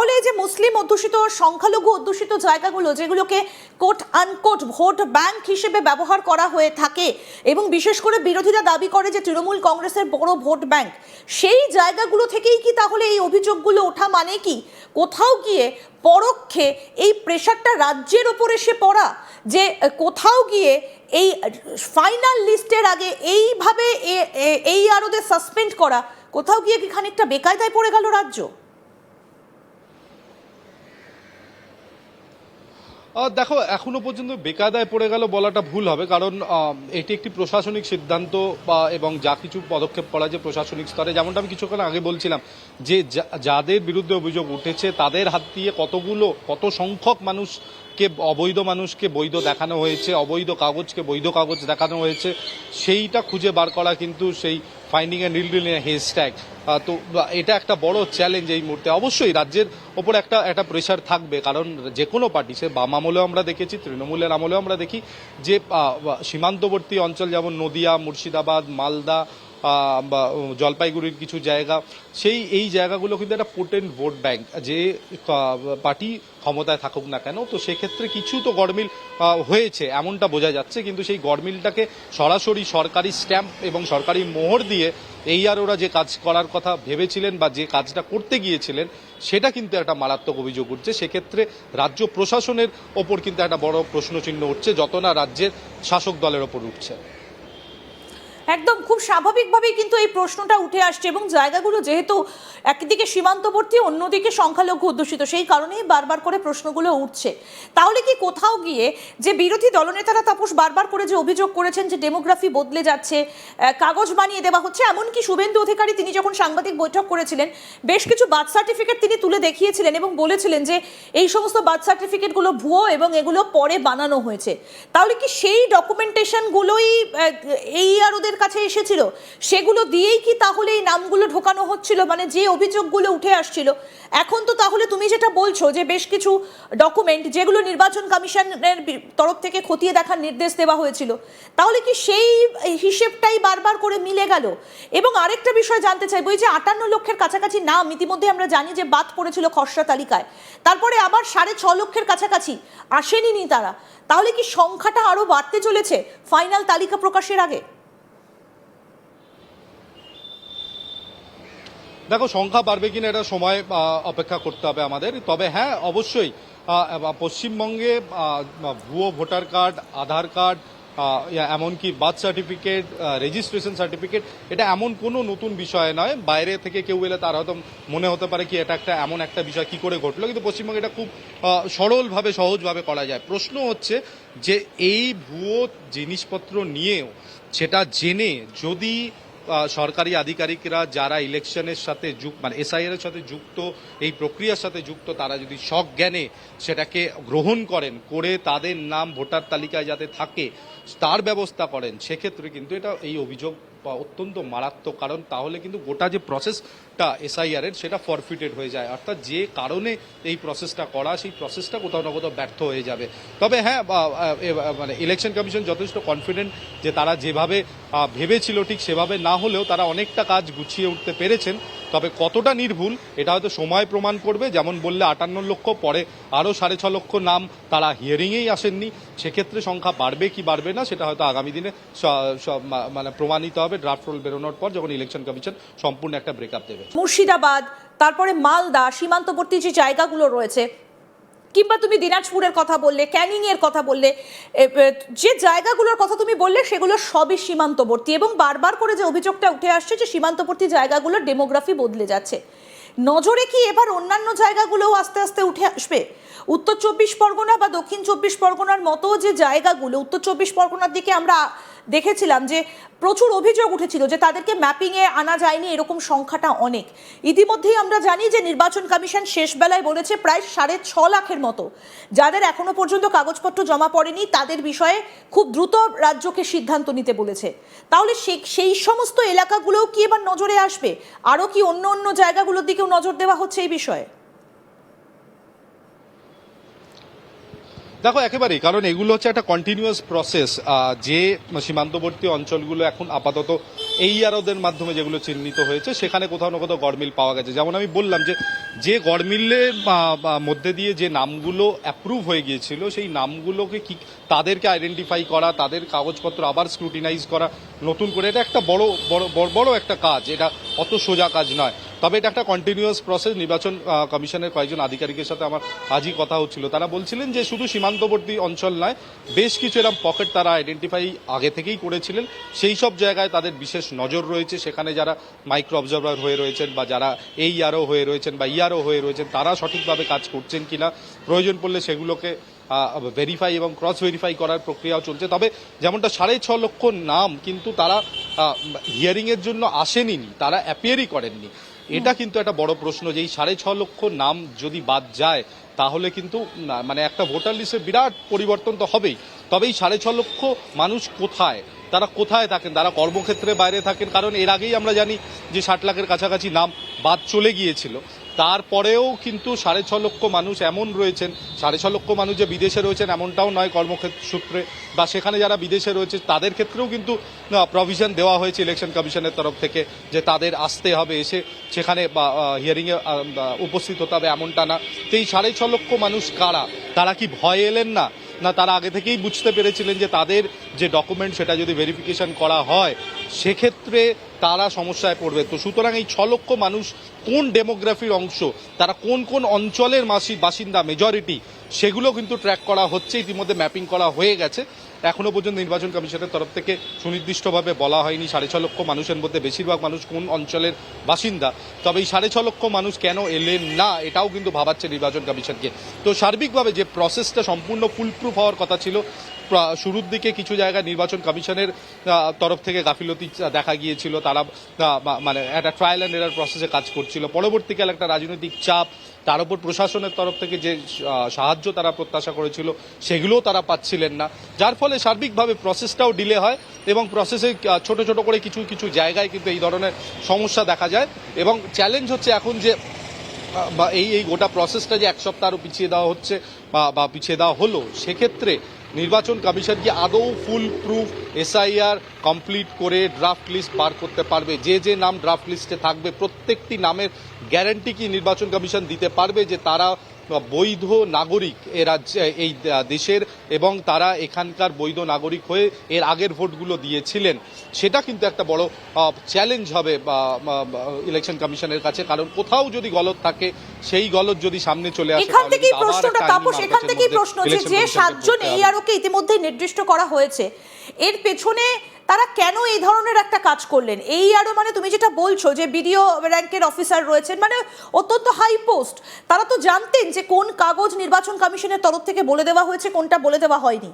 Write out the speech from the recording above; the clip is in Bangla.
তাহলে এই যে মুসলিম অধ্যুষিত সংখ্যালঘু অধ্যুষিত জায়গাগুলো যেগুলোকে কোট আনকোট ভোট ব্যাংক হিসেবে ব্যবহার করা হয়ে থাকে এবং বিশেষ করে বিরোধীরা দাবি করে যে তৃণমূল কংগ্রেসের বড় ভোট ব্যাংক, সেই জায়গাগুলো থেকেই কি তাহলে এই অভিযোগগুলো ওঠা মানে কি কোথাও গিয়ে পরোক্ষে এই প্রেশারটা রাজ্যের ওপর এসে পড়া, যে কোথাও গিয়ে এই ফাইনাল লিস্টের আগে এইভাবে এই আরোদের সাসপেন্ড করা, কোথাও গিয়ে কি খানিকটা বেকায়দায় পড়ে গেল রাজ্য? দেখো, এখনো পর্যন্ত বেকায়দায় পড়ে গেল বলাটা ভুল হবে, কারণ এটি একটি প্রশাসনিক সিদ্ধান্ত এবং যা কিছু পদক্ষেপ করা যে প্রশাসনিক স্তরে, যেমনটা আমি কিছুক্ষণ আগে বলছিলাম যে যাদের বিরুদ্ধে অভিযোগ উঠেছে তাদের হাত দিয়ে কত সংখ্যক মানুষকে অবৈধ মানুষকে বৈধ দেখানো হয়েছে, অবৈধ কাগজকে বৈধ কাগজ দেখানো হয়েছে, সেইটা খুঁজে বার করা কিন্তু সেই ফাইন্ডিং এ নীল হেজট্যাগ। তো এটা একটা বড় চ্যালেঞ্জ এই মুহূর্তে। অবশ্যই রাজ্যের ওপর একটা প্রেশার থাকবে, কারণ যে কোনো পার্টি, সে বাম আমলেও আমরা দেখেছি, তৃণমূলের আমলেও আমরা দেখি যে সীমান্তবর্তী অঞ্চল যেমন নদিয়া, মুর্শিদাবাদ, মালদা বা জলপাইগুড়ির কিছু জায়গা, এই জায়গাগুলো কিন্তু একটা পোটেন্ট ভোট ব্যাংক, যে পার্টি ক্ষমতায় থাকুক না কেন। তো সেক্ষেত্রে কিছু তো গড়মিল হয়েছে এমনটা বোঝা যাচ্ছে, কিন্তু সেই গড়মিলটাকে সরাসরি সরকারি স্ট্যাম্প এবং সরকারি মোহর দিয়ে ওরা যে কাজ করার কথা ভেবেছিলেন বা যে কাজটা করতে গিয়েছিলেন, সেটা কিন্তু একটা মারাত্মক অভিযোগ উঠছে। সেক্ষেত্রে রাজ্য প্রশাসনের ওপর কিন্তু একটা বড় প্রশ্নচিহ্ন উঠছে, যত না রাজ্যের শাসক দলের ওপর উঠছে। একদম খুব স্বাভাবিকভাবেই কিন্তু এই প্রশ্নটা উঠে আসছে, এবং জায়গাগুলো যেহেতু একদিকে সীমান্তবর্তী অন্যদিকে সংখ্যালঘু অধ্যুষিত, সেই কারণেই বারবার করে প্রশ্নগুলো উঠছে। তাহলে কি কোথাও গিয়ে যে বিরোধী দলনেতারা তাপস বারবার করে যে অভিযোগ করেছেন যে ডেমোগ্রাফি বদলে যাচ্ছে, কাগজ বানিয়ে দেওয়া হচ্ছে, এমনকি শুভেন্দু অধিকারী তিনি যখন সাংবাদিক বৈঠক করেছিলেন বেশ কিছু বার্থ সার্টিফিকেট তিনি তুলে দেখিয়েছিলেন এবং বলেছিলেন যে এই সমস্ত বার্থ সার্টিফিকেটগুলো ভুয়ো এবং এগুলো পরে বানানো হয়েছে। তাহলে কি সেই ডকুমেন্টেশনগুলোই এই আর ওদের কাছে এসেছিল, সেগুলো দিয়েই কি তাহলে এই নামগুলো ঢোকানো হচ্ছিল, মানে যে অভিযোগগুলো উঠে আসছিল? এখন তো তাহলে তুমি যেটা বলছো যে বেশ কিছু ডকুমেন্ট যেগুলো নির্বাচন কমিশনের তরফ থেকে খতিয়ে দেখার নির্দেশ দেওয়া হয়েছিল, তাহলে কি সেই হিসেবটাই বারবার করে মিলে গেল? এবং আরেকটা বিষয় জানতে চাইবো, এই যে 58 লক্ষের কাছাকাছি নাম ইতিমধ্যে আমরা জানি যে বাদ পড়েছিল খসড়া তালিকায়, তারপরে আবার 6.5 লক্ষের কাছাকাছি আসেনি তারা, তাহলে কি সংখ্যাটা আরো বাড়তে চলেছে ফাইনাল তালিকা প্রকাশের আগে? দেখো, সংখ্যা বাড়বে কিনা এটা সময় অপেক্ষা করতে হবে আমাদের। তবে হ্যাঁ, অবশ্যই পশ্চিমবঙ্গে ভুয়ো ভোটার কার্ড, আধার কার্ড, এমনকি বার্থ সার্টিফিকেট, রেজিস্ট্রেশন সার্টিফিকেট, এটা এমন কোনো নতুন বিষয় নয়। বাইরে থেকে কেউ এলে তার হয়তো মনে হতে পারে কি এটা এমন একটা বিষয় কি করে ঘটলো, কিন্তু পশ্চিমবঙ্গে এটা খুব সরলভাবে সহজভাবে করা যায়। প্রশ্ন হচ্ছে যে এই ভুয়ো জিনিসপত্র নিয়েও সেটা জেনে যদি সরকারি আধিকারিকরা যারা ইলেকশনের সাথে মানে এসআইআর এর সাথে যুক্ত, এই প্রক্রিয়ার সাথে যুক্ত, তারা যদি সজ্ঞানে সেটাকে গ্রহণ করে তাদের নাম ভোটার তালিকায় যাতে থাকে তার ব্যবস্থা করেন, সেক্ষেত্রে কিন্তু এই অভিযোগ অত্যন্ত মারাত্মক। কারণ তাহলে কিন্তু গোটা যে প্রসেসটা এসআইআর এর, সেটা ফরফিটেড হয়ে যায়, অর্থাৎ যে কারণে এই প্রসেসটা করা, সেই প্রসেসটা কোথাও না কোথাও ব্যর্থ হয়ে যাবে। তবে হ্যাঁ, মানে ইলেকশন কমিশন যথেষ্ট কনফিডেন্ট যে তারা যেভাবে ভেবেছিল ঠিক সেভাবে না হলেও তারা অনেকটা কাজ গুছিয়ে উঠতে পেরেছেন। তবে কতটা নির্ভুল এটা হয়তো সময় প্রমাণ করবে। যেমন বললে 58 লক্ষ, পরে আরও 6.5 লক্ষ নাম তারা হিয়ারিংয়েই আসেননি, সেক্ষেত্রে সংখ্যা বাড়বে কি বাড়বে না সেটা হয়তো আগামী দিনে মানে প্রমাণিত হবে ড্রাফট রোল বেরোনোর পর, যখন ইলেকশন কমিশন সম্পূর্ণ একটা ব্রেকআপ দেবে। মুর্শিদাবাদ, তারপরে মালদা, সীমান্তবর্তী যে জায়গাগুলো রয়েছে, কিংবা তুমি দিনাজপুরের কথা বললে, ক্যানিং এর কথা বললে, যে জায়গাগুলোর কথা তুমি বললে সেগুলো সবই সীমান্তবর্তী, এবং বারবার করে যে অভিযোগটা উঠে আসছে যে সীমান্তবর্তী জায়গাগুলোর ডেমোগ্রাফি বদলে যাচ্ছে। নজরে কি এবার অন্যান্য জায়গাগুলোও আস্তে আস্তে উঠে আসবে? উত্তর 24 পরগনা বা দক্ষিণ 24 পরগনার মতো যে জায়গাগুলো, উত্তর 24 পরগনার দিকে আমরা দেখেছিলাম যে প্রচুর অভিযোগ উঠেছিল যে তাদেরকে ম্যাপিংয়ে আনা যায়নি, এরকম সংখ্যাটা অনেক। ইতিমধ্যেই আমরা জানি যে নির্বাচন কমিশন শেষ বেলায় বলেছে প্রায় 6.5 লাখের মতো যাদের এখনো পর্যন্ত কাগজপত্র জমা পড়েনি, তাদের বিষয়ে খুব দ্রুত রাজ্যকে সিদ্ধান্ত নিতে বলেছে। তাহলে সেই সমস্ত এলাকাগুলোও কি এবার নজরে আসবে? আরও কি অন্য অন্য জায়গাগুলোর দিকেও নজর দেওয়া হচ্ছে এই বিষয়ে? দেখো একেবারেই, কারণ এগুলো হচ্ছে একটা কন্টিনিউয়াস প্রসেস। যে সীমান্তবর্তী অঞ্চলগুলো এখন আপাতত এইআরওদের মাধ্যমে যেগুলো চিহ্নিত হয়েছে সেখানে কোথাও না কোথাও গড়মিল পাওয়া গেছে। যেমন আমি বললাম যে গড়মিলের মধ্যে দিয়ে যে নামগুলো অ্যাপ্রুভ হয়ে গিয়েছিল সেই নামগুলোকে কি তাদেরকে আইডেন্টিফাই করা, তাদের কাগজপত্র আবার স্ক্রুটিনাইজ করা নতুন করে, এটা একটা বড় বড় বড় বড় একটা কাজ, এটা অত সোজা কাজ নয়। তবে এটা একটা কন্টিনিউয়াস প্রসেস। নির্বাচন কমিশনের কয়েকজন আধিকারিকের সাথে আমার আজই কথা হচ্ছিল, তারা বলছিলেন যে শুধু সীমান্তবর্তী অঞ্চল নয়, বেশ কিছু এরকম পকেট তারা আইডেন্টিফাই আগে থেকেই করেছিলেন। সেই সব জায়গায় তাদের বিশেষ নজর রয়েছে, সেখানে যারা মাইক্রো অবজারভার হয়ে রয়েছেন বা যারা এইআরও হয়ে রয়েছেন বা ইআরও হয়ে রয়েছেন তারা সঠিকভাবে কাজ করছেন কিনা, প্রয়োজন পড়লে সেগুলোকে ভেরিফাই এবং ক্রস ভেরিফাই করার প্রক্রিয়াও চলছে। তবে যেমনটা 6.5 লক্ষ নাম কিন্তু তারা হিয়ারিংয়ের জন্য আসেনি, তারা অ্যাপিয়ারই করেননি। এটা কিন্তু একটা বড় প্রশ্ন যে এই 6.5 লক্ষ নাম যদি বাদ যায় তাহলে কিন্তু মানে একটা ভোটার লিস্টের বিরাট পরিবর্তন তো হবেই। তবে এই 6.5 লক্ষ মানুষ কোথায়, তারা কোথায় থাকেন? তারা কর্মক্ষেত্রে বাইরে থাকেন, কারণ এর আগেই আমরা জানি যে 60 লাখের কাছাকাছি নাম বাদ চলে গিয়েছিল। তারপরেও কিন্তু 6.5 লক্ষ মানুষ এমন রয়েছেন, 6.5 লক্ষ মানুষ যে বিদেশে রয়েছেন এমনটাও নয় কর্মক্ষেত্র সূত্রে, বা সেখানে যারা বিদেশে রয়েছে তাদের ক্ষেত্রেও কিন্তু প্রভিশন দেওয়া হয়েছে ইলেকশন কমিশনের তরফ থেকে যে তাদের আসতে হবে, এসে সেখানে হিয়ারিংয়ে উপস্থিত হতে হবে, এমনটা না। তো এই 6.5 লক্ষ মানুষ কারা? তারা কি ভয় এলেন না? না তারা আগে থেকেই বুঝতে পেরেছিলেন যে তাদের যে ডকুমেন্ট সেটা যদি ভেরিফিকেশন করা হয় সেক্ষেত্রে তারা সমস্যায় পড়বে? তো সুতরাং এই 6 লক্ষ মানুষ কোন ডেমোগ্রাফির অংশ, তারা কোন কোন অঞ্চলের বাসিন্দা, মেজরিটি, সেগুলো কিন্তু ট্র্যাক করা হচ্ছে, ইতিমধ্যে ম্যাপিং করা হয়ে গেছে। এখনো পর্যন্ত নির্বাচন কমিশনের তরফ থেকে সুনির্দিষ্টভাবে বলা হয়নি 6.5 লক্ষ মানুষের মধ্যে বেশিরভাগ মানুষ কোন অঞ্চলের বাসিন্দা। তবে এই 6.5 লক্ষ মানুষ কেন এলেন না এটাও কিন্তু ভাবাচ্ছে নির্বাচন কমিশনকে। তো সার্বিকভাবে যে প্রসেসটা সম্পূর্ণ ফুলপ্রুফ হওয়ার কথা ছিল, শুরুর দিকে কিছু জায়গায় নির্বাচন কমিশনের তরফ থেকে গাফিলতি দেখা গিয়েছিল, তারা মানে একটা ট্রায়াল অ্যান্ড এরার প্রসেসে কাজ করছিল। পরবর্তীকালে একটা রাজনৈতিক চাপ, তার উপর প্রশাসনের তরফ থেকে যে সাহায্য তারা প্রত্যাশা করেছিল সেগুলোও তারা পাচ্ছিলেন না, যার ফলে সার্বিকভাবে প্রসেসটাও ডিলে হয় এবং প্রসেসে ছোট ছোট করে কিছু কিছু জায়গায় কিন্তু এই ধরনের সমস্যা দেখা যায়। এবং চ্যালেঞ্জ হচ্ছে এখন যে বা এই গোটা প্রসেসটা যে এক সপ্তাহ আরও পিছিয়ে দেওয়া হচ্ছে বা পিছিয়ে দেওয়া হলো, সেক্ষেত্রে নির্বাচন কমিশন কি আদৌ ফুল প্রুফ এসআইআর কমপ্লিট করে ড্রাফট লিস্ট বার করতে পারবে? যে নাম ড্রাফট লিস্টে থাকবে প্রত্যেকটি নামের গ্যারান্টি কি নির্বাচন কমিশন দিতে পারবে যে তারা বৈধ নাগরিক এ রাজ্যে, এই দেশের, এবং তারা এখানকার বৈধ নাগরিক হয়ে এর আগের ভোটগুলো দিয়েছিলেন? সেটা কিন্তু একটা বড় চ্যালেঞ্জ হবে ইলেকশন কমিশনের কাছে, কারণ কোথাও যদি গলদ থাকে সেই গলদ যদি সামনে চলে আসে এখান থেকেই প্রশ্নটা, তাপস, এখান থেকেই প্রশ্ন যে 7 জন এইআরওকে ইতিমধ্যে নির্দিষ্ট করা হয়েছে, এর পেছনে তারা কেন এই ধরনের একটা কাজ করলেন? এইআরও মানে তুমি যেটা বলছো যে বিডিও র্যাঙ্কের অফিসার রয়েছেন, মানে অত্যন্ত হাই পোস্ট, তারা তো জানতেন যে কোন কাগজ নির্বাচন কমিশনের তরফ থেকে বলে দেওয়া হয়েছে, কোনটা বলে দেওয়া হয়নি।